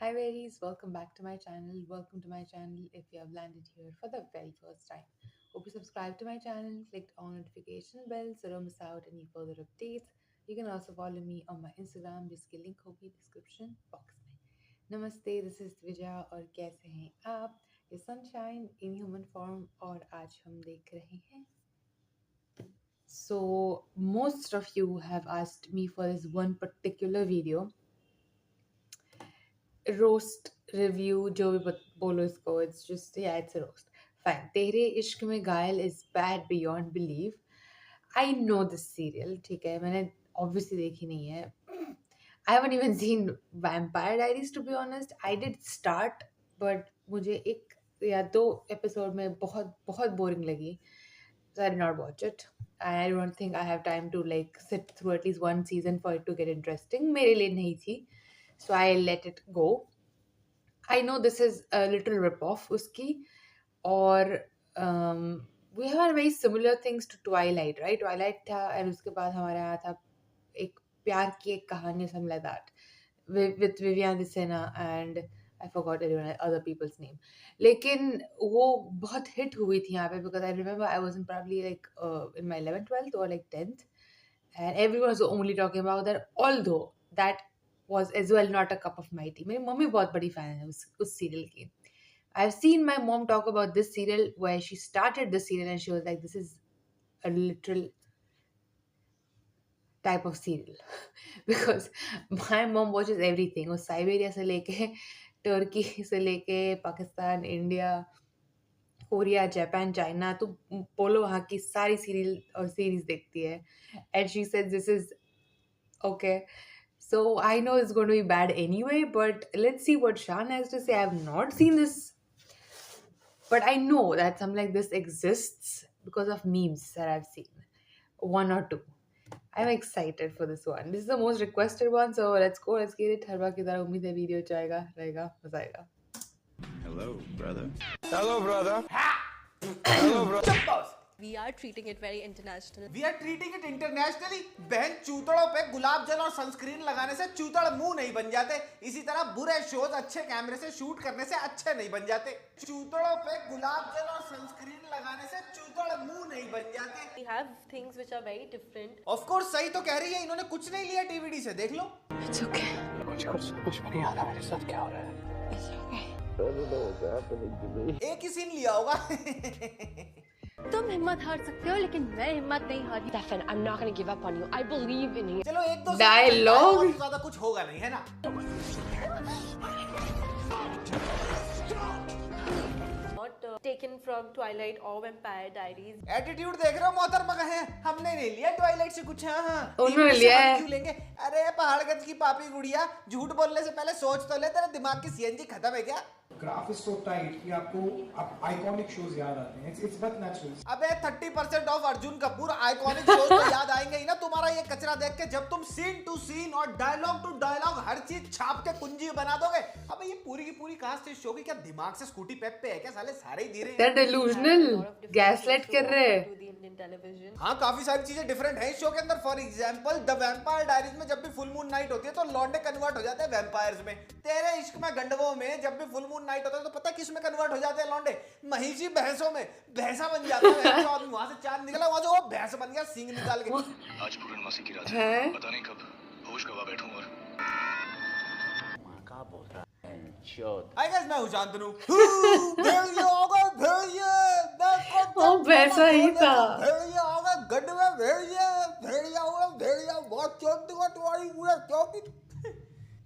Hi Veris, welcome back to my channel. Welcome to my channel if you have landed here for the very first time. Hope you subscribe to my channel, clicked on notification bell so don't miss out any further updates. You can also follow me on my Instagram जिसकी link होगी description box में. Namaste, this is Vijaya और कैसे हैं आप? ये sunshine in human form और आज हम देख रहे हैं. So most of you have asked me for this one particular video. Roast review जो भी बोलो इसको it's just it's a roast fine Tere Ishq Mein Ghayal is bad beyond believe I know this serial ठीक है मैंने ऑब्वियसली देखी नहीं है I haven't even seen Vampire Diaries to be honest I did start but मुझे एक या दो एपिसोड में बहुत बहुत बोरिंग लगी so I did not watch it and I don't think I have time to like sit through at least one season for it to get interesting मेरे लिए नहीं थी so I let it go. I know this is a little rip-off उसकी और we have had very similar things to Twilight, right? Twilight था and उसके बाद हमारे यहाँ था एक प्यार की एक कहानी something like that with Vivian Dicena and I forgot everyone other people's name. लेकिन वो बहुत hit हुई थी यहाँ पे because I remember I was in probably like in my 11th, 12th or like 10th and everyone was only talking about that although that was as well not a cup of my tea. मेरी mummy बहुत बड़ी fan है उस serial की. I've seen my mom talk about this serial where she started the serial and she was like, this is a literal type of serial because my mom watches everything. वो Siberia से लेके Turkey से लेके Pakistan India Korea Japan China तो बोलो वहाँ की सारी सीरियल और सीरीज देखती है and she said this is okay. So I know it's going to be bad anyway, but let's see what Shan has to say. I have not seen this, but I know that something like this exists because of memes that I've seen. One or two. I'm excited for this one. This is the most requested one, so let's go. Let's get it. हर बार की तरह उम्मीद है video जाएगा रहेगा मजा आएगा. Hello, brother. Hello, brother. Hello, brother. We are treating it very international. We are treating it internationally. बहन चूतड़ों पे गुलाब जल और सनस्क्रीन लगाने से चूतड़ मुंह नहीं बन जाते. इसी तरह बुरे शोज अच्छे कैमरे से शूट करने से अच्छे नहीं बन जाते. चूतड़ों पे गुलाब जल और सनस्क्रीन लगाने से चूतड़ मुंह नहीं बन जाते. We have things which are very different. Of course सही तो कह रही है. इन्होंने कुछ नहीं लिया टीवीडी से देख लो. It's okay. कुछ भी नहीं आ रहा मेरे साथ क्या हो रहा है? It's okay. I don't know what's happening to me. एक ही सीन लिया होगा. तुम हिम्मत हार सकते हो लेकिन मैं हिम्मत नहीं हारी. Stefan, I'm not going to give up on you. I believe in you. चलो एक दो Dialogue. ज्यादा कुछ होगा नहीं है ना. Not taken from Twilight or Vampire Diaries. Attitude देख रहे हो मोहतरमा का है. हमने नहीं लिया ट्वाइलाइट से कुछ. हाँ उन्होंने लिया है. क्यों लेंगे? अरे पहाड़गंज की पापी गुड़िया झूठ बोलने से पहले सोच तो ले. तेरे दिमाग की सीएनजी खत्म है क्या? ग्राफ इज सो टाइट कि आपको आइकॉनिक शोज याद आते हैं. It's but natural. अबे 30% of Arjun Kapoor iconic shows तो याद आएंगे ही ना. तुम्हारा ये कचरा देख के जब तुम सीन टू सीन और डायलॉग टू डायलॉग हर चीज छाप के कुंजी बना दोगे. अबे ये पूरी की पूरी कास्ट इस शो की क्या दिमाग से स्कूटी पेप पे है क्या? साले सारे ही धीरे They're delusional. Gaslight कर रहे हैं. To the Indian television. हाँ काफी सारी चीजें डिफरेंट है इस शो के अंदर. For example the vampire diaries में जब भी फुल मून नाइट होती है तो लौंडे कन्वर्ट हो जाते हैं वैम्पायर्स में. तेरे इश्क में गंडवों में जब भी फुल मून नाइट होता है तो पता है किस में कन्वर्ट हो जाते हैं लौंडे? महिषी भैंसों में. भैंसा बन जाता है. वहां से चांद निकला वहां से वो भैंस बन गया सींग निकाल के. आज पूर्णमासी की रात है. पता नहीं कब होश गवा बैठूं और क्या बोल रहा है? आई गेस मैं हूं शांतनु. भेड़िया होगा भेड़िया. वो वैसा ही था. भेड़िया होगा गंडवा भेड़िया. भेड़िया होगा भेड़िया. बहुत चोट का तुम्हारी पूरा चौकी.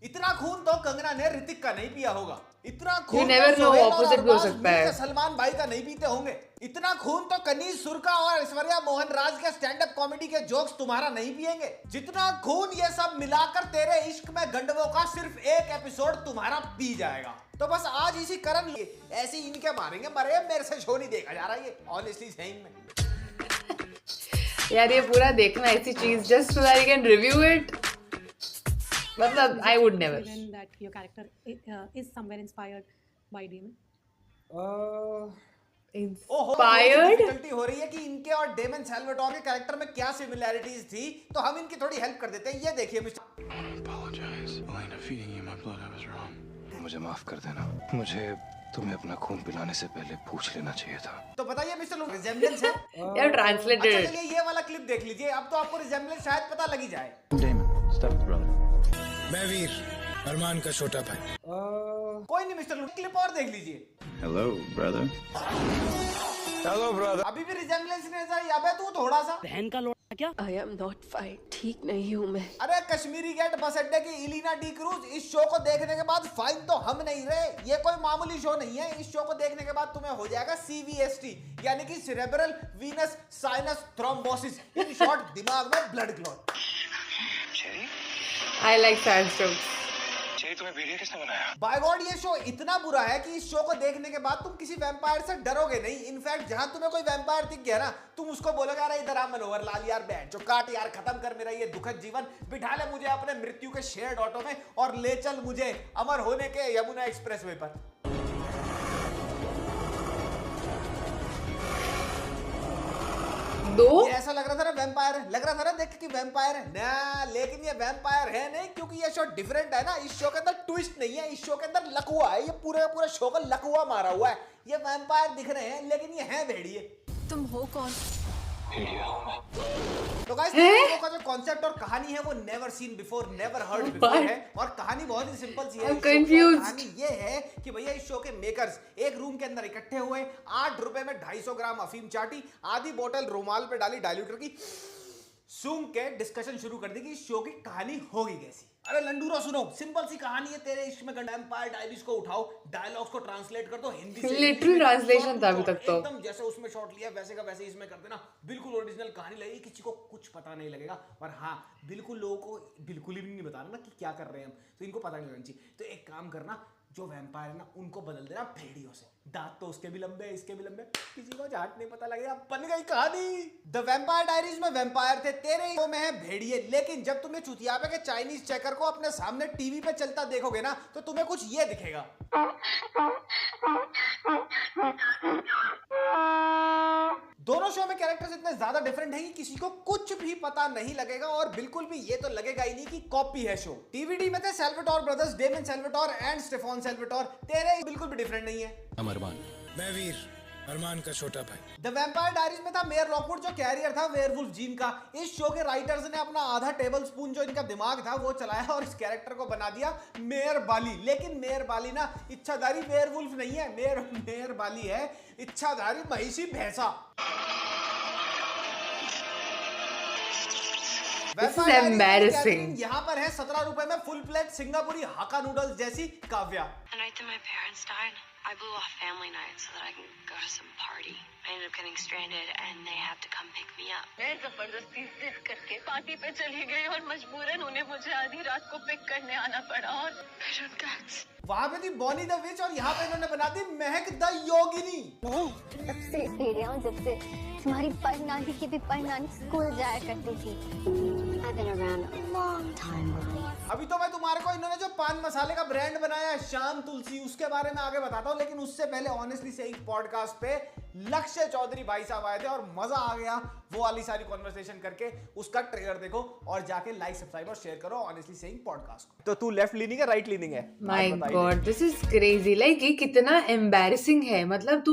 इतना खून तो कंगना ने ऋतिक का नहीं पिया होगा. इतना खून You never know, opposite भी हो सकता है. सलमान भाई का नहीं पीते होंगे. इतना खून तो कनीज सुरका और ऐश्वर्या मोहन राज के स्टैंड अप कॉमेडी के जोक्स तुम्हारा नहीं पिएंगे. जितना खून ये सब मिलाकर तेरे इश्क में गंडवों का सिर्फ एक एपिसोड तुम्हारा पी जाएगा. तो बस आज इसी करन लिए ऐसे इनके मारेंगे. मरे मेरे से शो नहीं देखा जा रहा है ये ऑनेस्टली सेइंग में. यार ये पूरा देखना ऐसी चीज just so that you can review it. मतलब I would never. Given that your character is somewhere inspired by Damon. Inspired? Difficulty हो रही है कि इनके और डेमन सैल्वाटोर के कैरेक्टर में क्या सिमिलैरिटीज थी. तो हम इनकी थोड़ी हेल्प कर देते हैं. ये देखिए mister. I want to apologize. Elena, feeding you my blood, I was wrong. मुझे माफ कर देना। मुझे तुम्हें अपना खून पिलाने से पहले पूछ लेना चाहिए था। तो बताइए मिस्टर लू, रिजेम्बलेंस है? यार ट्रांसलेटेड। अच्छा चलिए ये वाला क्लिप देख लीजिए, अब तो आपको रिजेम्बलेंस शायद पता लगी जाए। Damon, stop brother. मैं वीर, अरमान का छोटा भाई। कोई नहीं मिस्टर लू, क्लिप और देख लीजिए। Hello brother. Hello brother. अभी भी रिजेम्बलेंस नहीं नजर आई। अबे तू थोड़ा सा बहन का लोटा क्या? I am not fine. ठीक नहीं हूँ मैं। अरे कश्मीरी गेट बस अड्डे की इलीना डी क्रूज, इस शो को देखने के बाद फाइन तो हम नहीं रहे। ये कोई मामूली शो नहीं है। इस शो को देखने के बाद तुम्हें हो जाएगा CVST, यानी कि cerebral Venus sinus thrombosis, in short दिमाग में blood clot. I like sad jokes. Cherry, तुम्हें भेड़िया किसने बनाया? बाय गॉड ये शो इतना बुरा है कि इस शो को देखने के बाद तुम किसी वैम्पायर से डरोगे नहीं। इनफैक्ट जहां तुम्हें कोई वैम्पायर दिख गया ना, तुम उसको बोलोगे अरे इधर आ मनोहर लाल यार, बैठ जो काट यार, खत्म कर मेरा ये दुखद जीवन, बिठा ले मुझे अपने मृत्यु के शेयर्ड ऑटो में और ले चल मुझे अमर होने के यमुना एक्सप्रेसवे पर। दो ये ऐसा लग रहा था ना वैम्पायर है, लग रहा था ना देख के कि वैम्पायर है ना, लेकिन ये वैम्पायर है नहीं, क्योंकि ये शो डिफरेंट है ना। इस शो के अंदर ट्विस्ट नहीं है, इस शो के अंदर लकवा है। ये पूरे पूरा शो का लकवा मारा हुआ है। ये वैम्पायर दिख रहे हैं लेकिन ये हैं भेड़िए। तुम हो कौन? भेड़िया हूँ मैं। तो गाइस शो का जो कॉन्सेप्ट और कहानी है वो never seen before never heard before है, और कहानी बहुत ही सिंपल सी है। I'm confused. कहानी ये है कि भैया इस शो के मेकर्स एक रूम के अंदर इकट्ठे हुए, 8 रुपए में 250 ग्राम अफीम चाटी, आधी बोतल रुमाल पे डाली डाइल्यूटर की, सूंघ के डिस्कशन शुरू कर दी कि इस शो की कहानी होगी कैसी। अरे लंडूरो सुनो, सिंपल सी कहानी है, तेरे इश्क में वैम्पायर डायरीज को उठाओ, डायलॉग्स को ट्रांसलेट कर दो हिंदी से। लिटरल ट्रांसलेशन था अभी तक तो। एकदम जैसे उसमें शॉट लिया वैसे का वैसे इसमें कर देना, बिल्कुल ओरिजिनल कहानी लगेगी, किसी को कुछ पता नहीं लगेगा। और हाँ, बिल्कुल लोगों को बिल्कुल ही नहीं बताना ना कि क्या कर रहे हैं हम, तो इनको पता नहीं लगना चाहिए। तो एक काम करना, जो वैम्पायर है ना उनको बदल देना भेड़ियों से। दांत तो उसके भी लंबे इसके भी लंबे, किसी को झाट नहीं पता लगेगा, बन गई कहानी। द वैम्पायर डायरीज में वैम्पायर थे, तेरे शो में है भेड़िए। लेकिन जब तुम्हें चुतियापे के चाइनीज चेकर को अपने सामने टीवी पे चलता देखोगे ना, तो तुम्हें कुछ ये दिखेगा। दोनों शो में कैरेक्टर्स इतने ज्यादा डिफरेंट हैं कि किसी को कुछ भी पता नहीं लगेगा, और बिल्कुल भी ये तो लगेगा ही नहीं कि कॉपी है शो। टीवीडी में थे सैल्वाटोर ब्रदर्स, डेमन सैल्वाटोर एंड स्टेफान सैल्वाटोर। तेरे बिल्कुल भी डिफरेंट नहीं है। अमरमान, मैं वीर, अरमान का छोटा भाई। द वैम्पायर डायरीज में था मेयर लॉकवुड, जो कैरियर था वेयरवुल्फ जीन का। इस शो के राइटर्स ने अपना आधा टेबल स्पून जो इनका दिमाग था वो चलाया और इस कैरेक्टर को बना दिया मेयर बाली। लेकिन मेयर बाली ना इच्छाधारी वेयरवुल्फ नहीं है, मेयर बाली है इच्छाधारी महिषी भैंसा। This is embarrassing. यहाँ पर है 17 रुपए में फुल प्लेट सिंगापुरी हाका नूडल्स जैसी Kavya. The night that my parents died, I blew off family night so that I can go to some party. I ended up getting stranded and they had to come pick me up. मैं जबरदस्ती जिद करके party पे चली गई और मजबूरन उन्हें मुझे आधी रात को पिक करने आना पड़ा। और वहाँ पे थी बॉनी द विच, और यहाँ पे इन्होंने बना दी महक द योगिनी। तब से भेड़िया हूँ जब से तुम्हारी परनानी की भी परनानी स्कूल जाया करती थी। I've been around a long time. अभी तो मैं तुम्हारे को इन्होंने जो पान मसाले का ब्रांड बनाया है श्याम तुलसी, उसके बारे में आगे बताता हूँ। लेकिन उससे पहले ऑनेस्टली सेइंग पॉडकास्ट पे लक्ष्य चौधरी भाई साहब आए थे और मजा आ गया वो वाली सारी कॉन्वर्सेशन करके। उसका ट्रेलर देखो और जाके लाइक सब्सक्राइब और शेयर करो ऑनेस्टली सेइंग पॉडकास्ट को। तो तू लेफ्ट लीनिंग है राइट लीनिंग है? My God this is crazy. Like ये कितना एम्बैरेसिंग है। मतलब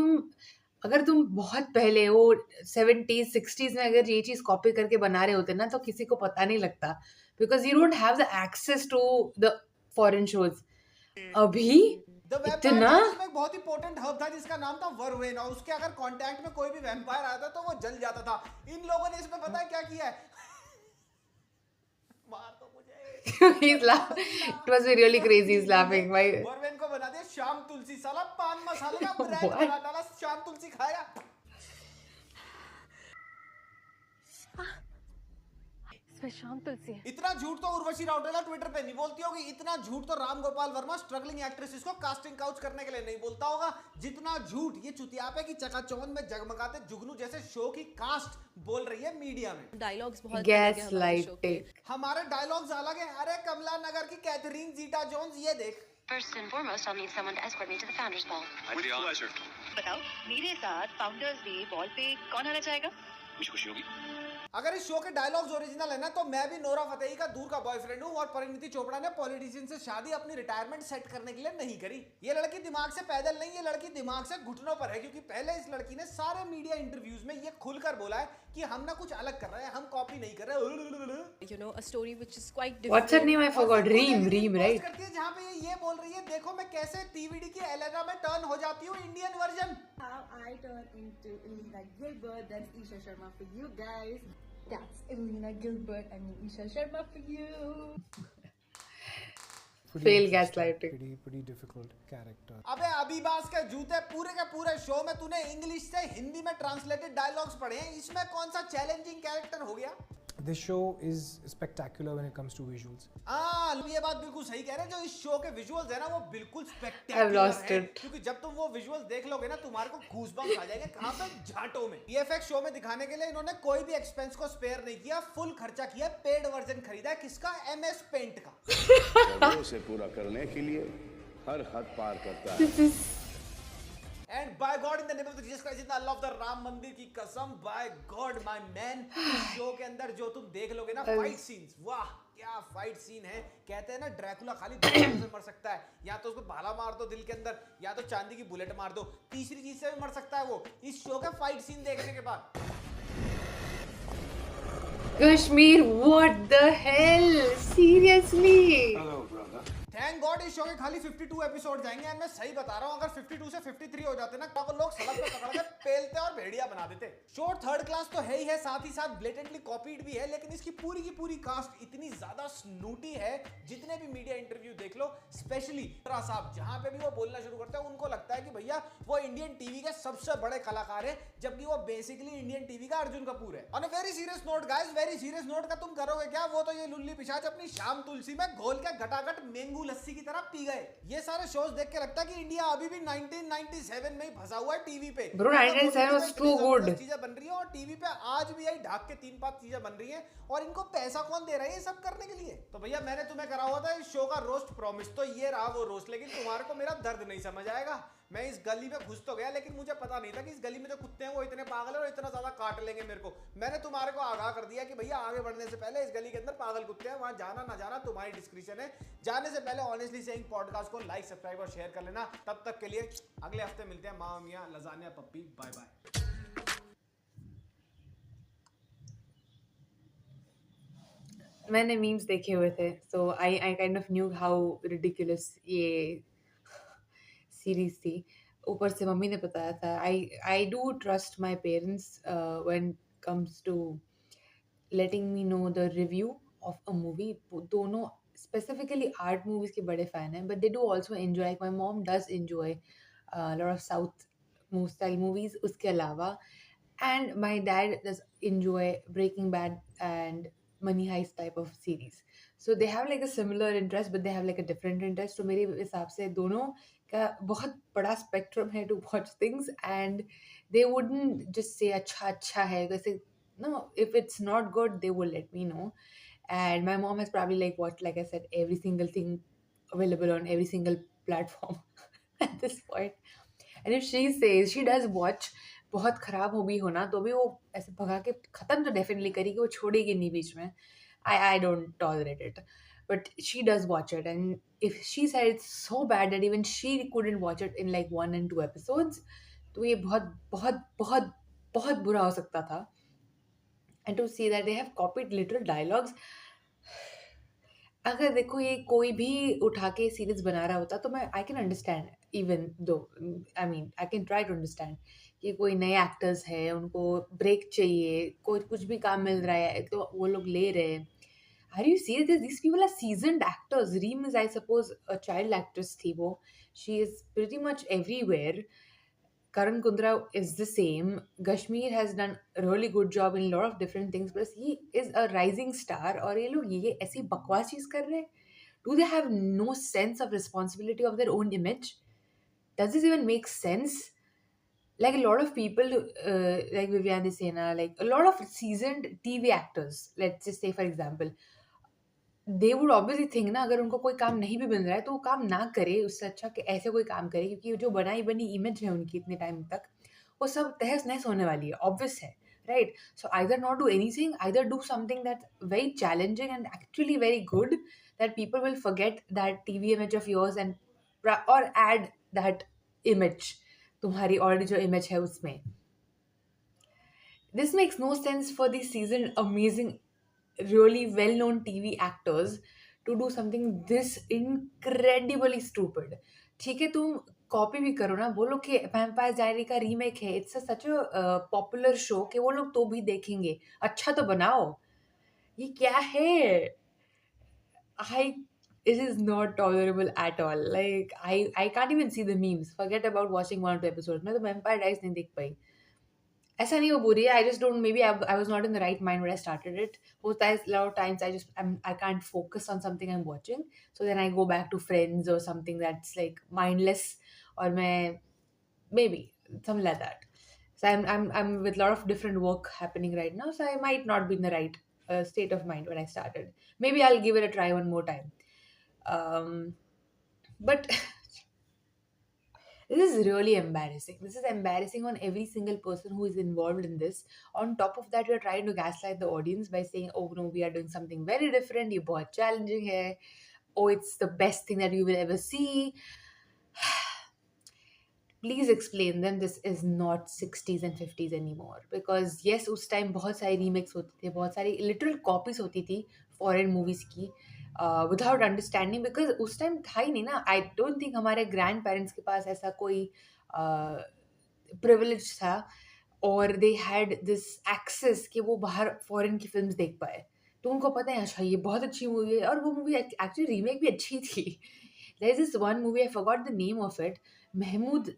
अगर तुम बहुत पहले वो 70s 60s में अगर ये चीज कॉपी करके बना रहे होते ना, तो किसी को पता नहीं लगता, because you don't have the access to the foreign shows. अभी इतना एक बहुत ही पोटेंट हर्ब था जिसका नाम था वर्वेन, और उसके अगर कांटेक्ट में कोई भी वैम्पायर आता तो वो जल जाता था। इन लोगों ने इसमें पता है क्या किया है? मार दो मुझे। He's laughing. It was really crazy. He's laughing. Why? वर्वेन को बना दिया श्याम तुलसी। साला पान मसाले का ब्रांड बना डाला, श्याम तुलसी खाया। इसमें शाम तुलसी है। इतना झूठ तो उर्वशी राउटेला ट्विटर पे नहीं बोलती होगी, इतना झूठ तो राम गोपाल वर्मा स्ट्रगलिंग एक्ट्रेसेस को कास्टिंग काउच करने के लिए नहीं बोलता होगा, जितना झूठ ये चुतियापे की चकाचौंध में जगमगाते जुगनू जैसे शो की कास्ट बोल रही है मीडिया में। डायलॉग्स बहुत गैसलाइटिंग। हमारे डायलॉग्स अलग है। अरे कमला नगर की कैथरीन जीटा जोन्स, ये देख। First and foremost, I'll need someone to escort me to the Founders Ball. With pleasure. बताओ, मेरे साथ फाउंडर्स डे बॉल पे कौन आना चाहेगा? मुझे खुशी होगी। अगर इस शो के डायलॉग्स ओरिजिनल है ना, तो मैं भी नोरा फतेही का दूर का बॉयफ्रेंड हूँ और परिणीति चोपड़ा ने पॉलिटिशियन से शादी अपनी रिटायरमेंट सेट करने के लिए नहीं करी। ये लड़की दिमाग से पैदल नहीं, ये लड़की दिमाग से घुटनों पर है, क्योंकि पहले इस लड़की ने सारे मीडिया इंटरव्यूज में ये खुलकर बोला है कि हम ना कुछ अलग कर रहे हैं, हम कॉपी नहीं कर रहे। You know, a story which is quite What's her different. name? I forgot. Reem, right? करती है जहाँ पे ये बोल रही है, देखो मैं कैसे टीवीडी की एलेना में टर्न हो जाती हूँ, Indian version. How I turn into Elena Gilbert, that's Isha Sharma for you guys. That's Elena Gilbert, I mean Isha Sharma for you. Fail gaslighting. Pretty difficult character. अबे अबीबास के जूते, पूरे के पूरे शो में तूने इंग्लिश से हिंदी में ट्रांसलेटेड डायलॉग्स पढ़े हैं, इसमें कौन सा चैलेंजिंग कैरेक्टर हो गया? This show is spectacular when it comes to visuals. ये बात बिल्कुल सही कह रहे हैं, जो इस शो के विजुअल्स है ना, वो बिल्कुल I've स्पेक्टेकुलर lost है, it. क्योंकि जब तुम वो विजुअल्स देख लोगे ना, तुम्हारे को गूज़बम्प्स आ जाएंगे। कहाँ पे? झाटों में। VFX शो में दिखाने के लिए इन्होंने कोई भी एक्सपेंस को स्पेयर नहीं किया, फुल खर्चा किया, पेड वर्जन खरीदा है, किसका? MS पेंट का। जरूरत से पूरा करने के लिए हर हद पार करता है। And by God in the name of Jesus Christ, in the Allah of the Ram Mandir की कसम, बाय गॉड माय मैन, इस शो के अंदर जो तुम देख लोगे ना फाइट सीन्स, वाह क्या फाइट सीन है। कहते हैं ना ड्रैकुला खाली 2 चीजों से मर सकता है, या तो उसको भाला मार दो दिल के अंदर, या तो चांदी की बुलेट मार दो, तीसरी चीज से भी मर सकता है वो, इस शो के फाइट सीन देखने के बाद। Kashmir, what the hell? Seriously? Thank God इस शो के खाली 52 एपिसोड जाएंगे, एंड मैं सही बता रहा हूँ, अगर 52 से 53 हो जाते ना, तो लोग सड़क पे पकड़ के पेलते और भेड़िया बना देते। शो थर्ड क्लास तो है ही है, साथ ही साथ ब्लेटेंटली कॉपीड भी है, लेकिन इसकी पूरी की पूरी कास्ट इतनी ज्यादा स्नूटी है, जितने भी मीडिया इंटरव्यू देख लो, स्पेशली रा साहब जहां पे भी वो बोलना शुरू करते हैं, उनको लगता है कि भैया वो इंडियन टीवी के सबसे बड़े कलाकार है, जबकि वो बेसिकली इंडियन टीवी का अर्जुन कपूर है। On a very serious note guys, very serious note का तुम करोगे क्या? वो तो ये लुल्ली पिशाच अपनी शाम तुलसी में घोल के घटाघट मेंगू लस्सी की तरह पी गए। ये सारे शोज देख के लगता है कि इंडिया अभी भी 1997 में ही फंसा हुआ है टीवी पे। Bro, 1997 was too good. चीजें बन रही है और टीवी पे आज भी यही ढाक के 3-5 चीजें बन रही हैं, और इनको पैसा कौन दे रहा है ये सब करने के लिए? तो भैया मैंने तुम्हें करा हुआ था इस शो का रोस्ट प्रॉमिस, तो ये रहा वो रोस्ट, लेकिन तुम्हारे को मेरा दर्द नहीं समझ आएगा। मैं इस गली में घुस तो गया, लेकिन मुझे पता नहीं था कि इस गली में जो कुत्ते हैं वो इतने पागल है और इतना ज्यादा काट लेंगे मेरे को। मैंने तुम्हारे को आगाह कर दिया कि भैया आगे बढ़ने से पहले इस गली के अंदर पागल कुत्ते हैं, वहां जाना ना जाना तुम्हारी डिस्क्रिप्शन है। जाने से पहले ऑनेस्टली सेइंग पॉडकास्ट को लाइक, सब्सक्राइब और शेयर कर लेना। तब तक के लिए अगले हफ्ते मिलते हैं। मामा मियां, लजानिया, पप्पी, बाय बाय। मैंने मीम्स देखे हुए थे, so I kind of knew how ridiculous ये सीरीज थी। ऊपर से मम्मी ने बताया था। I do trust my parents when comes to letting me know the review of a movie. दोनों स्पेसिफिकली आर्ट मूवीज के बड़े फैन हैं, but they do also enjoy, like my mom does enjoy lot of south style movies उसके अलावा, and my dad does enjoy Breaking Bad and Money Heist type of series. So they have like a similar interest, but they have like a different interest. तो मेरे हिसाब से दोनों का बहुत बड़ा spectrum है to watch things, and they wouldn't just say अच्छा है, वैसे no, if it's not good they will let me know. And my mom has probably like watched, like I said, every single thing available on every single platform at this point. And if she says she does watch बहुत खराब movie हो ना, तो भी वो ऐसे भगा के ख़त्म तो डेफिनेटली करेगी, वो छोड़ेगी नहीं बीच में। I don't tolerate it, but she does watch it, and if she said it's so bad that even she couldn't watch it in like 1 and 2 episodes, तो ये बहुत बहुत बहुत बहुत बुरा हो सकता था। And to see that they have copied literal dialogues, अगर देखो ये कोई भी उठा के सीरीज बना रहा होता तो मैं I can understand, even though I mean I can try to understand कि कोई नए एक्टर्स हैं, उनको ब्रेक चाहिए, कोई कुछ भी काम मिल रहा है तो वो लोग ले रहे हैं। Are you serious? This people are seasoned actors. Reem is I suppose a child actress थी वो, she is pretty much everywhere. Karan Kundra is the same. Kashmir has done a really good job in a lot of different things, but he is a rising star. और ये लोग ये ऐसी बकवास चीज़ कर रहे हैं? Do they have no sense of responsibility of their own image? Does this even make sense? Like a lot of people, like Vivian Desena, like a lot of seasoned TV actors, let's just say for example, they would obviously think ना, अगर उनको कोई काम नहीं भी बन रहा है तो वो काम ना करे, उससे अच्छा कि ऐसे कोई काम करे, क्योंकि जो बनाई बनी इमेज है उनकी इतने टाइम तक, वो सब तहस नहस होने वाली है, ऑब्वियस है, right? So either not do anything, either do something that's very challenging and actually very good, that people will forget that TV image of yours and or add that image, तुम्हारी already जो image है उसमें. This makes no sense for these seasoned, amazing, really well known TV actors to do something this incredibly stupid. ठीक है, तुम copy भी करो ना, बोलो कि वैम्पायर डायरी का रीमेक है, it's such a popular show कि वो लोग तो भी देखेंगे, अच्छा तो बनाओ. ये क्या है? I it is not tolerable at all. Like I can't even see the memes. Forget about watching one or two episodes. मैं तो वैम्पायर डायरीज नहीं देख पाई. ऐसा नहीं वो बुरी है, I just don't, maybe I was not in the right mind when I started it. होता है a lot of times I can't focus on something I'm watching, so then I go back to Friends or something that's like mindless, और मैं maybe something like that. So I'm with a lot of different work happening right now, so I might not be in the right state of mind when I started. Maybe I'll give it a try one more time. But this is really embarrassing. This is embarrassing on every single person who is involved in this. On top of that, you're trying to gaslight the audience by saying, oh no, we are doing something very different. ये बहुत challenging है. Oh, it's the best thing that you will ever see. Please explain them this is not 60s and 50s anymore. Because yes, उस time बहुत सारी remakes होती थी, बहुत सारी literal copies होती थी foreign movies की. Without understanding, because उस टाइम था ही नहीं ना. I don't think हमारे ग्रैंड पेरेंट्स के पास ऐसा कोई प्रिविलेज था, और they had this access कि वो बाहर फॉरेन की फिल्म्स देख पाए. तो उनको पता है अच्छा ये बहुत अच्छी मूवी है, और वो मूवी एक्चुअली रीमेक भी अच्छी थी. There is this one movie, I forgot the name of it. Mahmood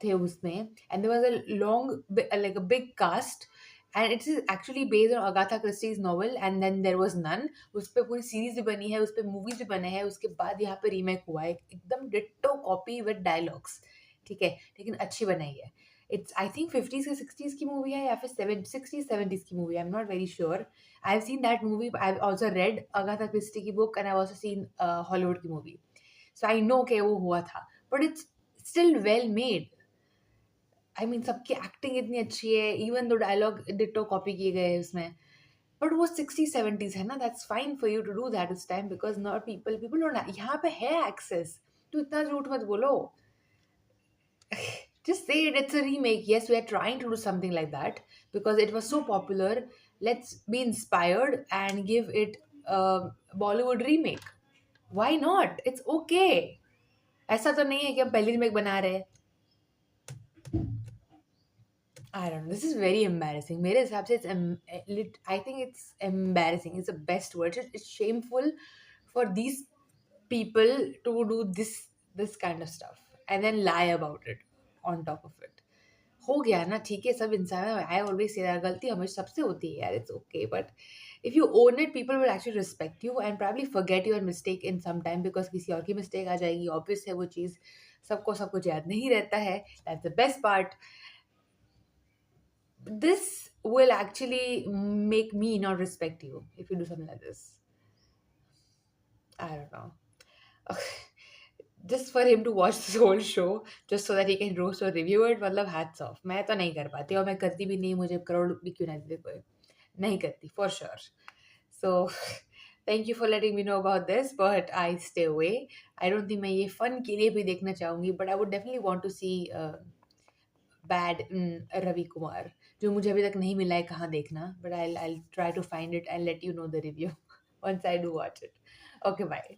थे उसमें, and there was a long, like a big cast, and it is actually based on Agatha Christie's novel, and then there was none. उस पे पूरी series भी बनी है, उस पे मूवीज भी बने हैं, उसके बाद यहाँ पे रीमेक हुआ है, एकदम डिट्टो कॉपी विद डायलॉग्स. ठीक है, लेकिन अच्छी बनाई है. इट्स आई थिंक 50s के 60s की मूवी है, या फिर 60s 70s की movie, I am not very sure. I have seen that movie. I have also read Agatha Christie की book, and I have also seen Hollywood की movie. So I know कि वो हुआ था, but it's still well made. I mean सबकी acting इतनी अच्छी है, even though dialogue ditto copy किए गए हैं उसमें, बट वो 60s 70s है ना. That's fine for you to do that उस time, because not people don't, यहाँ पे है एक्सेस. तो इतना झूठ मत बोलो. Just say it, it's a remake. Yes, we are trying to do something like that because it was so popular. Let's be inspired and give it a Bollywood remake. Why not? It's okay. ऐसा तो नहीं है कि हम पहली remake बना रहे. I don't know. This is very embarrassing. मेरे हिसाब से I think it's embarrassing. It's the best word. It's shameful for these people to do this kind of stuff and then lie about it on top of it. हो गया ना, ठीक है, सब इंसान है. I always say that गलती हमेशा सबसे होती है यार. It's okay, but if you own it, people will actually respect you and probably forget your mistake in some time because किसी और की mistake आ जाएगी. Obvious है वो चीज़. सबको सब कुछ याद नहीं रहता है. That's the best part. This will actually make me not respect you if you do something like this. I don't know. Just for him to watch this whole show just so that he can roast or review it, मतलब hats off. मैं तो नहीं कर पाती, और मैं करती भी नहीं. मुझे करोड़ भी क्यों नहीं दे कोई, नहीं करती for sure. So thank you for letting me know about this, but I stay away. I don't think मैं ये fun के लिए भी देखना चाहूँगी, but I would definitely want to see bad Ravi Kumar, जो मुझे अभी तक नहीं मिला है कहाँ देखना, but I'll try to find it and let you know the review once I do watch it. Okay, bye.